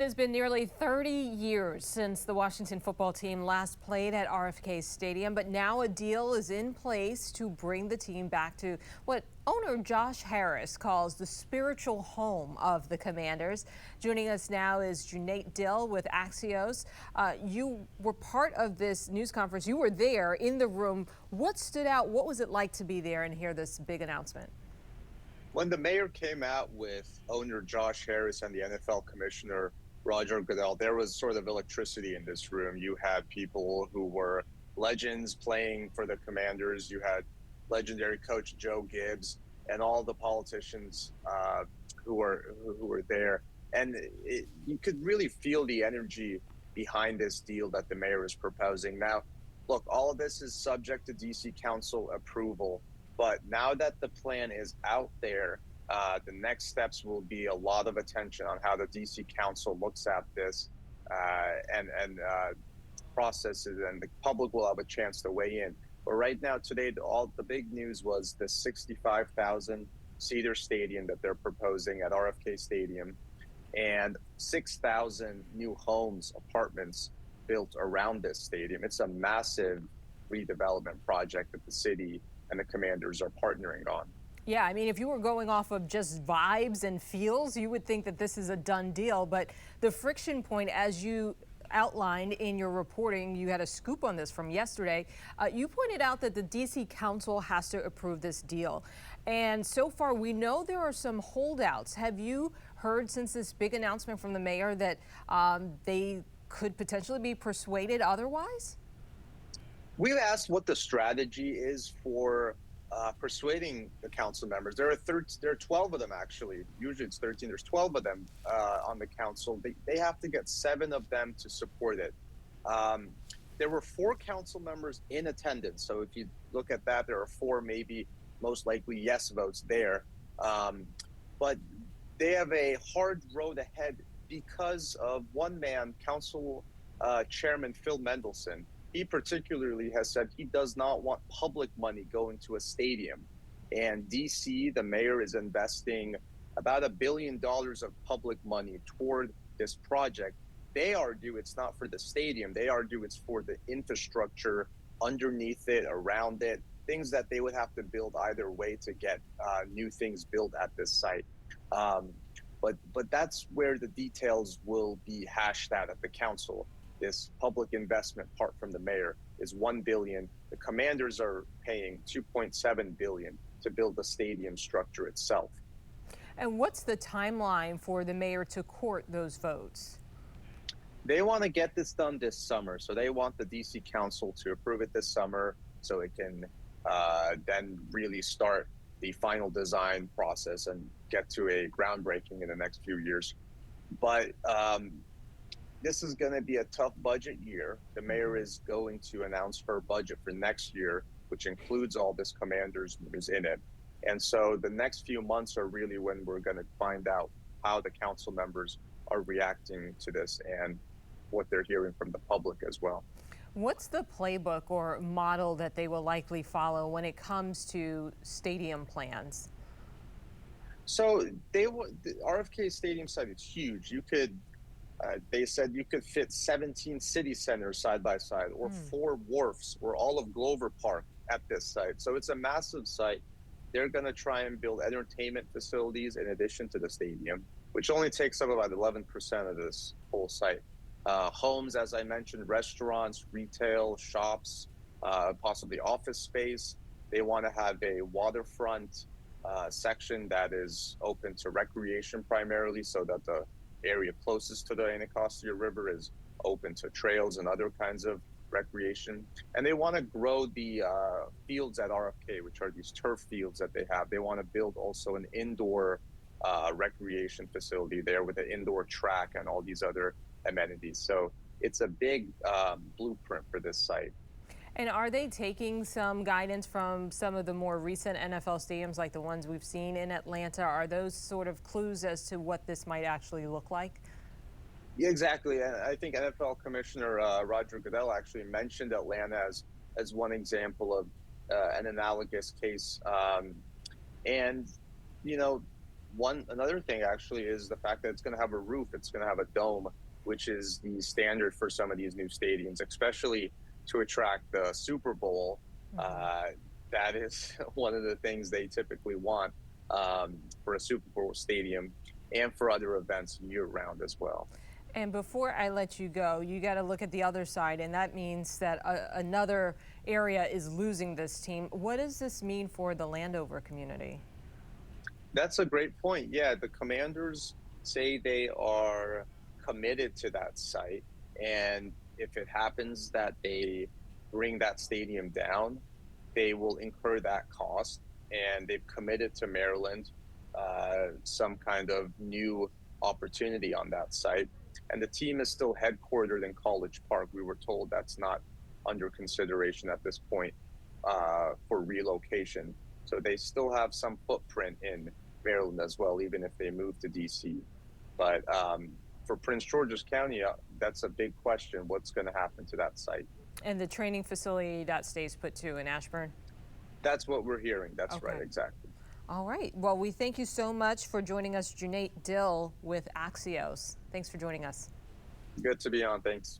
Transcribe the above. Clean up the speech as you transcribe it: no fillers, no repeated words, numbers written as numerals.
It has been nearly 30 years since the Washington football team last played at RFK Stadium, but now a deal is in place to bring the team back to what owner Josh Harris calls the spiritual home of the Commanders. Joining us now is Cuneyt Dil with Axios. You were part of this news conference. You were there in the room. What stood out? What was it like to be there and hear this big announcement? When the mayor came out with owner Josh Harris and the NFL commissioner Roger Goodell, there was sort of electricity in this room. You had people who were legends playing for the Commanders. You had legendary coach Joe Gibbs and all the politicians who were there. And you could really feel the energy behind this deal that the mayor is proposing. Now, look, all of this is subject to DC Council approval. But now that the plan is out there, the next steps will be a lot of attention on how the DC Council looks at this and processes, and the public will have a chance to weigh in. But right now, today, all the big news was the 65,000 seater stadium that they're proposing at RFK Stadium, and 6,000 new homes, apartments built around this stadium. It's a massive redevelopment project that the city and the Commanders are partnering on. Yeah, I mean, if you were going off of just vibes and feels, you would think that this is a done deal. But the friction point, as you outlined in your reporting, you had a scoop on this from yesterday. You pointed out that the DC Council has to approve this deal. And so far, we know there are some holdouts. Have you heard since this big announcement from the mayor that they could potentially be persuaded otherwise? We've asked what the strategy is for persuading the council members. There are 12 of them, actually. Usually it's 13. There's 12 of them on the council. They have to get 7 of them to support it. There were 4 council members in attendance. So if you look at that, there are 4 maybe most likely yes votes there. But they have a hard road ahead because of one man, Council Chairman Phil Mendelson. He particularly has said he does not want public money going to a stadium. And DC, the mayor, is investing about $1 billion of public money toward this project. They argue it's not for the stadium. They argue it's for the infrastructure underneath it, around it, things that they would have to build either way to get new things built at this site. But that's where the details will be hashed out at the council. This public investment part from the mayor is $1 billion. The Commanders are paying $2.7 billion to build the stadium structure itself. And what's the timeline for the mayor to court those votes? They want to get this done this summer. So they want the DC Council to approve it this summer so it can then really start the final design process and get to a groundbreaking in the next few years. But this is going to be a tough budget year. The mayor is going to announce her budget for next year, which includes all this Commanders news in it. And so the next few months are really when we're going to find out how the council members are reacting to this and what they're hearing from the public as well. What's the playbook or model that they will likely follow when it comes to stadium plans? So the RFK Stadium site is huge. They said you could fit 17 city centers side by side, or 4 wharfs, or all of Glover Park at this site. So it's a massive site. They're going to try and build entertainment facilities in addition to the stadium, which only takes up about 11% of this whole site. Homes, as I mentioned, restaurants, retail, shops, possibly office space. They want to have a waterfront section that is open to recreation primarily, so that the area closest to the Anacostia River is open to trails and other kinds of recreation. And they want to grow the fields at RFK, which are these turf fields that they have. They want to build also an indoor recreation facility there with an indoor track and all these other amenities. So it's a big blueprint for this site. And are they taking some guidance from some of the more recent NFL stadiums, like the ones we've seen in Atlanta? Are those sort of clues as to what this might actually look like? Yeah, exactly. And I think NFL Commissioner Roger Goodell actually mentioned Atlanta as one example of an analogous case. And, you know, Another thing actually is the fact that it's going to have a roof. It's going to have a dome, which is the standard for some of these new stadiums, especially to attract the Super Bowl. That is one of the things they typically want for a Super Bowl stadium and for other events year round as well. And before I let you go, you got to look at the other side, and that means that another area is losing this team. What does this mean for the Landover community? That's a great point. Yeah, the Commanders say they are committed to that site. And if it happens that they bring that stadium down, they will incur that cost. And they've committed to Maryland some kind of new opportunity on that site. And the team is still headquartered in College Park. We were told that's not under consideration at this point for relocation. So they still have some footprint in Maryland as well, even if they move to DC. But for Prince George's County, that's a big question. What's going to happen to that site? And the training facility that stays put too in Ashburn? That's what we're hearing. That's Okay. right, exactly. All right. Well, we thank you so much for joining us, Cuneyt Dil with Axios. Thanks for joining us. Good to be on. Thanks.